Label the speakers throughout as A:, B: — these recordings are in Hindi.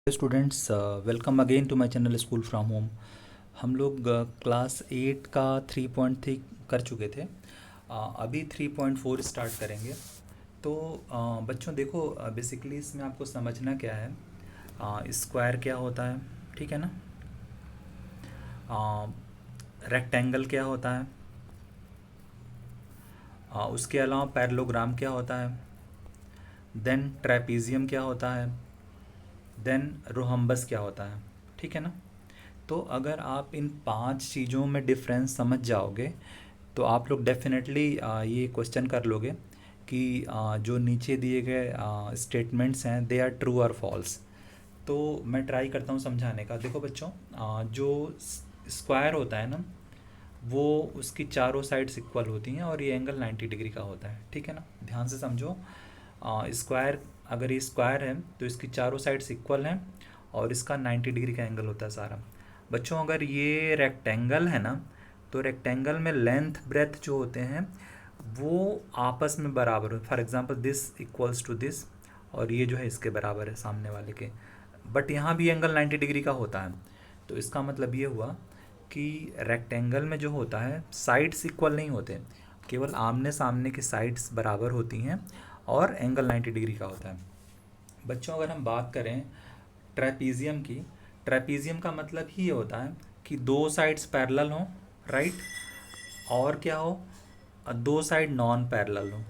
A: Students, welcome again to my channel school from home. हम लोग क्लास 8 का 3.3 कर चुके थे। अभी 3.4 स्टार्ट करेंगे। तो बच्चों देखो, बेसिकली इसमें आपको समझना क्या है। स्क्वायर क्या होता है, ठीक है ना। रेक्टेंगल क्या होता है, उसके अलावा पैरेललोग्राम क्या होता है, देन ट्रेपीजियम क्या होता है, देन रोहम्बस क्या होता है, ठीक है ना। तो अगर आप इन 5 चीज़ों में डिफरेंस समझ जाओगे तो आप लोग डेफिनेटली ये क्वेश्चन कर लोगे कि जो नीचे दिए गए स्टेटमेंट्स हैं दे आर ट्रू और फॉल्स। तो मैं ट्राई करता हूँ समझाने का। देखो बच्चों, जो स्क्वायर होता है ना, वो उसकी चारों साइड्स इक्वल होती हैं और ये एंगल 90 डिग्री का होता है, ठीक है ना। ध्यान से समझो। स्क्वायर, अगर ये स्क्वायर है तो इसकी चारों साइड्स इक्वल हैं और इसका 90 डिग्री का एंगल होता है सारा। बच्चों अगर ये रेक्टेंगल है ना, तो रेक्टेंगल में लेंथ ब्रेथ जो होते हैं वो आपस में बराबर हो। For example this equals to this, और ये जो है इसके बराबर है सामने वाले के। बट यहाँ भी एंगल 90 डिग्री का होता है। तो इसका मतलब ये हुआ कि रेक्टेंगल में जो होता है साइड्स इक्वल नहीं होते, केवल आमने सामने की साइड्स बराबर होती हैं और एंगल 90 डिग्री का होता है। बच्चों अगर हम बात करें ट्रेपीजियम की, ट्रेपीजियम का मतलब ही ये होता है कि दो साइड्स पैरेलल हों, राइट, और क्या हो, दो साइड नॉन पैरेलल हो,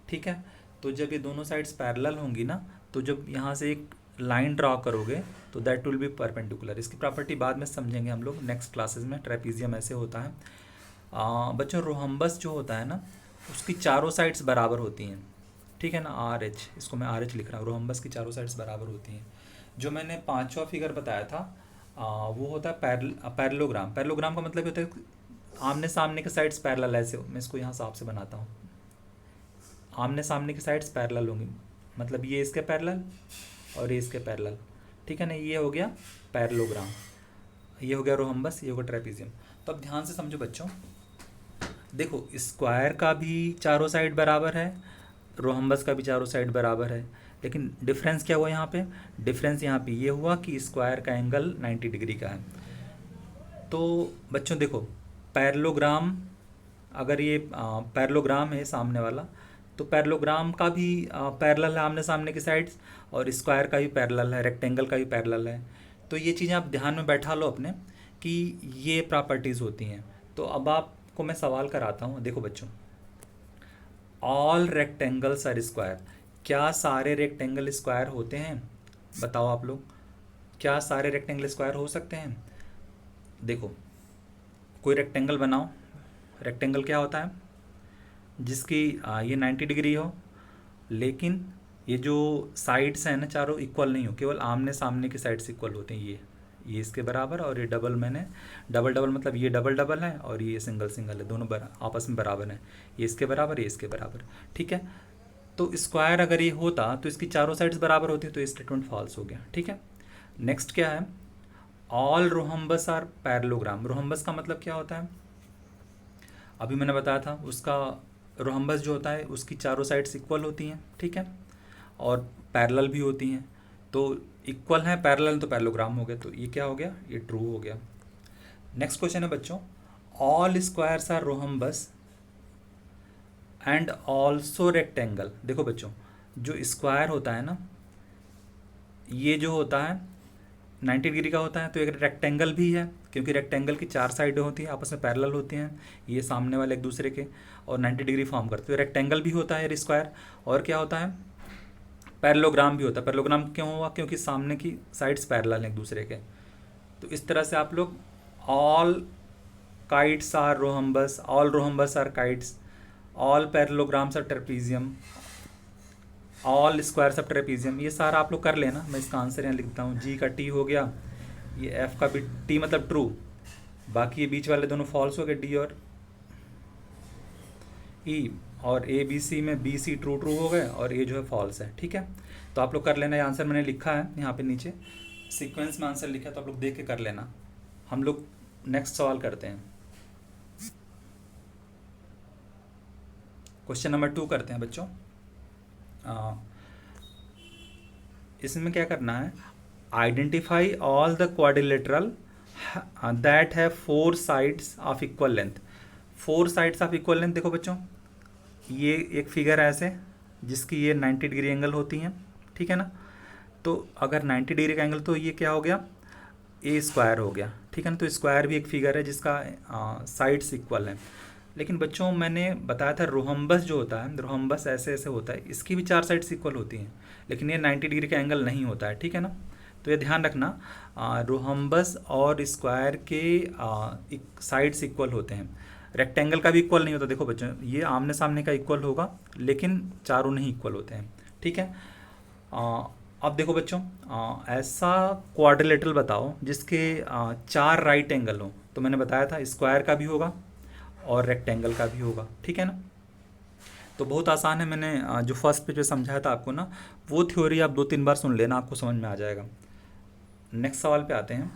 A: ठीक है। तो जब ये दोनों साइड्स पैरेलल होंगी ना, तो जब यहाँ से एक लाइन ड्रॉ करोगे तो दैट विल बी परपेंडिकुलर। इसकी प्रॉपर्टी बाद में समझेंगे हम लोग नेक्स्ट क्लासेस में। ट्रेपीजियम ऐसे होता है। बच्चों रोहम्बस जो होता है ना, उसकी चारों साइड्स बराबर होती हैं, ठीक है ना। आर एच, इसको मैं आर एच लिख रहा हूँ। रोहम्बस की चारों साइड्स बराबर होती हैं। जो मैंने पांचवा फिगर बताया था वो होता है पैरेललोग्राम। पैरेललोग्राम का मतलब होता है आमने सामने के साइड्स पैरेलल। ऐसे मैं इसको यहाँ साफ से बनाता हूँ। आमने सामने की साइड्स पैरेलल होंगी, मतलब ये इसके पैरेलल और ये इसके पैरेलल, ठीक है ना। ये हो गया पैरेललोग्राम, ये हो गया रोहम्बस, ये हो गया ट्रेपीजियम। तो अब ध्यान से समझो बच्चों। देखो स्क्वायर का भी चारों साइड बराबर है, रोहम्बस का भी चारों साइड बराबर है, लेकिन डिफरेंस क्या हुआ यहाँ पे। डिफरेंस यहाँ पे ये हुआ कि स्क्वायर का एंगल 90 डिग्री का है। तो बच्चों देखो, पैरेललोग्राम, अगर ये पैरेललोग्राम है सामने वाला, तो पैरेललोग्राम का भी पैरेलल है आमने सामने की साइड्स, और स्क्वायर का भी पैरेलल है, रेक्टेंगल का भी पैरेलल है। तो ये चीज़ें आप ध्यान में बैठा लो अपने कि ये प्रॉपर्टीज़ होती हैं। तो अब आपको मैं सवाल कराता हूँ। देखो बच्चों, ऑल रेक्टेंगल्स आर स्क्वायर। क्या सारे रेक्टेंगल स्क्वायर होते हैं? बताओ आप लोग, क्या सारे रेक्टेंगल स्क्वायर हो सकते हैं? देखो, कोई रेक्टेंगल बनाओ। रेक्टेंगल क्या होता है? जिसकी ये 90 डिग्री हो, लेकिन ये जो साइड्स हैं ना चारों इक्वल नहीं हो, केवल आमने सामने की साइड्स इक्वल होते हैं। ये इसके बराबर, और ये डबल, मैंने डबल डबल मतलब ये डबल डबल है और ये सिंगल सिंगल है, दोनों आपस में बराबर हैं। ये इसके बराबर, ये इसके बराबर, ठीक है। तो स्क्वायर अगर ये होता तो इसकी चारों साइड्स बराबर होती, तो ये स्टेटमेंट फॉल्स हो गया, ठीक है। नेक्स्ट क्या है? All rhombus are parallelogram. Rhombus का मतलब क्या होता है? अभी मैंने बताया था, उसका रोहम्बस जो होता है उसकी चारों साइड्स इक्वल होती हैं, ठीक है, और पैरेलल भी होती हैं। तो इक्वल है, पैरेलल, तो पैरेललोग्राम हो गया। तो ये क्या हो गया? ये ट्रू हो गया। नेक्स्ट क्वेश्चन है बच्चों, all squares are rhombus and also rectangle. देखो बच्चों, जो स्क्वायर होता है ना, ये जो होता है 90 डिग्री का होता है, तो एक रेक्टेंगल भी है, क्योंकि रेक्टेंगल की चार साइडें होती हैं, आपस में पैरेलल होती हैं, ये सामने वाले एक दूसरे के, और 90 डिग्री फॉर्म करते हैं। तो रेक्टेंगल भी होता है स्क्वायर। और क्या होता है? पैरेललोग्राम भी होता है। पैरेललोग्राम क्यों हुआ? क्योंकि सामने की साइड्स पैरेलल हैं एक दूसरे के। तो इस तरह से आप लोग all kites are rhombus, all rhombus are kites, all parallelograms are trapezium, all squares of trapezium, ये सारा आप लोग कर लेना। मैं इसका आंसर यहाँ लिखता हूँ। जी का टी हो गया, ये एफ का भी टी मतलब ट्रू, बाकी ये बीच वाले दोनों फॉल्स हो गए, डी और ई, और ए बी सी में बी सी ट्रू ट्रू हो गए और ये जो है फॉल्स है, ठीक है। तो आप लोग कर लेना। ये आंसर मैंने लिखा है यहाँ पे नीचे, सीक्वेंस में आंसर लिखा है, तो आप लोग देख के कर लेना। हम लोग नेक्स्ट सवाल करते हैं। क्वेश्चन नंबर 2 करते हैं बच्चों। इसमें क्या करना है, identify all the quadrilateral that have 4 sides of equal length. 4 sides of equal length, देखो बच्चों ये एक फिगर है ऐसे जिसकी ये 90 डिग्री एंगल होती हैं, ठीक है ना। तो अगर 90 डिग्री का एंगल तो ये क्या हो गया, ए स्क्वायर हो गया, ठीक है ना। तो स्क्वायर भी एक फिगर है जिसका साइड्स इक्वल है। लेकिन बच्चों मैंने बताया था रोहम्बस जो होता है, रोहम्बस ऐसे ऐसे होता है, इसकी भी 4 साइड्स इक्वल होती हैं, लेकिन ये 90 डिग्री का एंगल नहीं होता है, ठीक है ना। तो ये ध्यान रखना, रोहम्बस और स्क्वायर के साइड्स इक्वल होते हैं। रेक्टेंगल का भी इक्वल नहीं होता, देखो बच्चों ये आमने सामने का इक्वल होगा लेकिन चारों नहीं इक्वल होते हैं, ठीक है। अब देखो बच्चों, ऐसा क्वाड्रिलेटरल बताओ जिसके 4 राइट एंगल हो। तो मैंने बताया था स्क्वायर का भी होगा और रेक्टेंगल का भी होगा, ठीक है ना। तो बहुत आसान है, मैंने जो फर्स्ट पे जो समझाया था आपको ना, वो थ्योरी आप 2-3 बार सुन लेना, आपको समझ में आ जाएगा। नेक्स्ट सवाल पे आते हैं,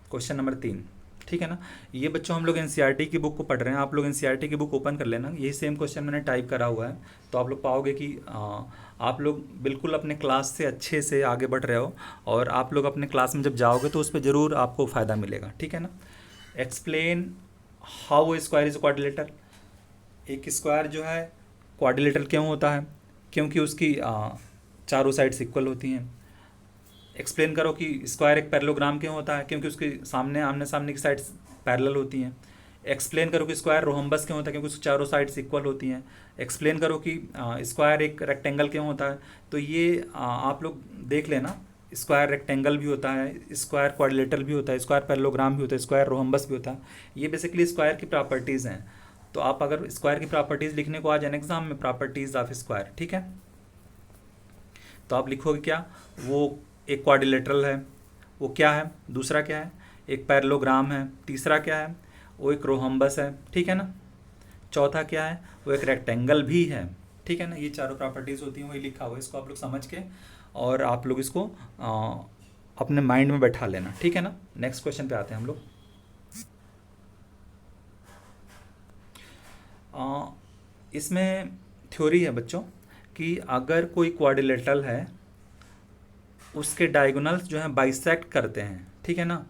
A: क्वेश्चन नंबर 3, ठीक है ना। ये बच्चों हम लोग एनसीईआरटी की बुक को पढ़ रहे हैं, आप लोग एनसीईआरटी की बुक ओपन कर लेना, यही सेम क्वेश्चन मैंने टाइप करा हुआ है। तो आप लोग पाओगे कि आप लोग बिल्कुल अपने क्लास से अच्छे से आगे बढ़ रहे हो, और आप लोग अपने क्लास में जब जाओगे तो उस पर ज़रूर आपको फ़ायदा मिलेगा, ठीक है ना। Explain how a square is quadrilateral. एक स्क्वायर जो है क्वाड्रिलेटर क्यों होता है, क्योंकि उसकी चारों साइड्स इक्वल होती हैं। एक्सप्लेन करो कि स्क्वायर एक पैरेललोग्राम क्यों होता है, क्योंकि उसके सामने आमने सामने की साइड्स पैरेलल होती हैं। एक्सप्लेन करो कि स्क्वायर रोहम्बस क्यों होता है, क्योंकि उसकी चारों साइड्स इक्वल होती हैं। एक्सप्लेन करो कि स्क्वायर एक रेक्टेंगल क्यों होता है। तो ये आप लोग देख लेना, स्क्वायर रेक्टेंगल भी होता है, स्क्वायर क्वाड्रिलेटरल भी होता है, स्क्वायर पैरेललोग्राम भी होता है, स्क्वायर रोहम्बस भी होता है। ये बेसिकली स्क्वायर की प्रॉपर्टीज़ हैं। तो आप अगर स्क्वायर की प्रॉपर्टीज़ लिखने को आ जाए एग्जाम में, प्रॉपर्टीज़ ऑफ स्क्वायर, ठीक है, तो आप लिखोगे क्या, वो एक क्वाड्रिलेटरल है, वो क्या है, दूसरा क्या है, एक पैरेललोग्राम है, तीसरा क्या है, वो एक रोहम्बस है, ठीक है ना, चौथा क्या है, वो एक रेक्टेंगल भी है, ठीक है ना। ये चारों प्रॉपर्टीज़ होती हैं, वही लिखा हुआ है, इसको आप लोग समझ के और आप लोग इसको अपने माइंड में बैठा लेना, ठीक है ना। नेक्स्ट क्वेश्चन पे आते हैं हम लोग। इसमें थ्योरी है बच्चों कि अगर कोई क्वाड्रिलेटरल है उसके डायगोनल्स जो हैं बाइसेक्ट करते हैं, ठीक है ना।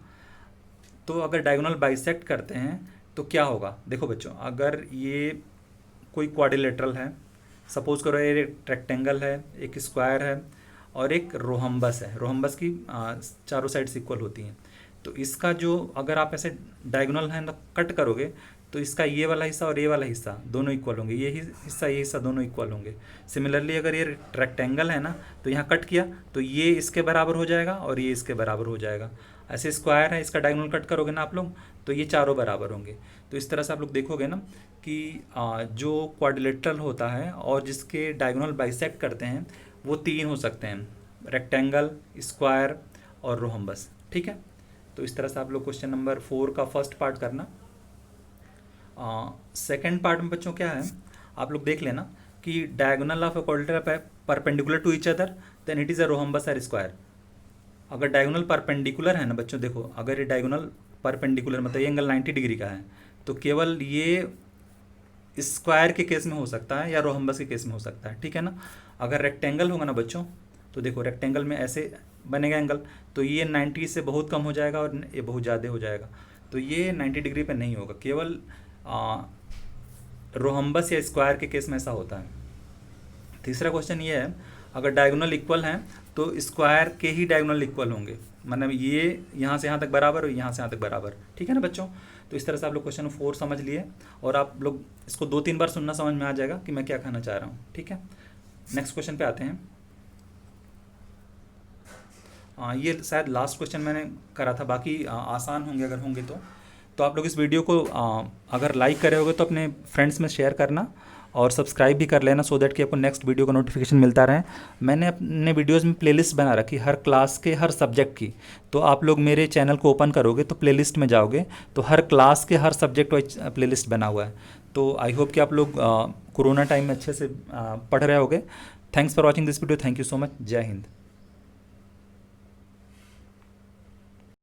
A: तो अगर डायगोनल बाइसेक्ट करते हैं तो क्या होगा, देखो बच्चों अगर ये कोई क्वाड्रिलेटरल है, सपोज करो ये एक रेक्टेंगल है, एक स्क्वायर है और एक रोहम्बस है, रोहम्बस की चारों साइड्स इक्वल होती हैं। तो इसका जो अगर आप ऐसे डायगोनल है ना कट करोगे तो इसका ये वाला हिस्सा और ये वाला हिस्सा दोनों इक्वल होंगे, ये हिस्सा दोनों इक्वल होंगे। सिमिलरली अगर ये रेक्टेंगल है ना तो यहाँ कट किया तो ये इसके बराबर हो जाएगा और ये इसके बराबर हो जाएगा। ऐसे स्क्वायर है, इसका डायगोनल कट करोगे ना आप लोग तो ये चारों बराबर होंगे। तो इस तरह से आप लोग देखोगे ना कि जो क्वाड्रिलेटरल होता है और जिसके डायगोनल बाइसेक्ट करते हैं वो 3 हो सकते हैं, रेक्टेंगल, स्क्वायर और रोहम्बस, ठीक है। तो इस तरह से आप लोग क्वेश्चन नंबर 4 का फर्स्ट पार्ट करना। सेकेंड पार्ट में बच्चों क्या है, आप लोग देख लेना कि diagonal of a quadrilateral perpendicular to each other then it is a rhombus और स्क्वायर। अगर डायगोनल परपेंडिकुलर है ना बच्चों, देखो अगर ये डायगोनल परपेंडिकुलर मतलब ये एंगल 90 डिग्री का है तो केवल ये स्क्वायर के केस में हो सकता है या रोहम्बस के केस में हो सकता है, ठीक है ना। अगर रेक्टेंगल होगा ना बच्चों तो देखो रेक्टेंगल में ऐसे बनेगा एंगल, तो ये 90 से बहुत कम हो जाएगा और ये बहुत ज़्यादा हो जाएगा, तो ये 90 डिग्री पे नहीं होगा, केवल रोहम्बस या स्क्वायर के केस में ऐसा होता है। तीसरा क्वेश्चन ये है, अगर डायगोनल इक्वल हैं तो स्क्वायर के ही डायगोनल इक्वल होंगे, मतलब ये यहाँ से यहाँ तक बराबर और यहाँ से यहाँ तक बराबर, ठीक है ना बच्चों। तो इस तरह से आप लोग क्वेश्चन 4 समझ लिए और आप लोग इसको 2-3 बार सुनना, समझ में आ जाएगा कि मैं क्या कहना चाह रहा हूँ, ठीक है। नेक्स्ट क्वेश्चन पे आते हैं। ये शायद लास्ट क्वेश्चन मैंने करा था, बाकी आसान होंगे अगर होंगे तो आप लोग इस वीडियो को अगर लाइक करे होगे तो अपने फ्रेंड्स में शेयर करना और सब्सक्राइब भी कर लेना, सो दैट कि आपको नेक्स्ट वीडियो का नोटिफिकेशन मिलता रहे। मैंने अपने वीडियोज़ में प्लेलिस्ट बना रखी हर क्लास के हर सब्जेक्ट की, तो आप लोग मेरे चैनल को ओपन करोगे तो प्लेलिस्ट में जाओगे तो हर क्लास के हर सब्जेक्ट वाइज प्लेलिस्ट बना हुआ है। तो आई होप कि आप लोग कोरोना टाइम में अच्छे से पढ़ रहे होगे। Thanks for watching this video, thank you so much, जय हिंद।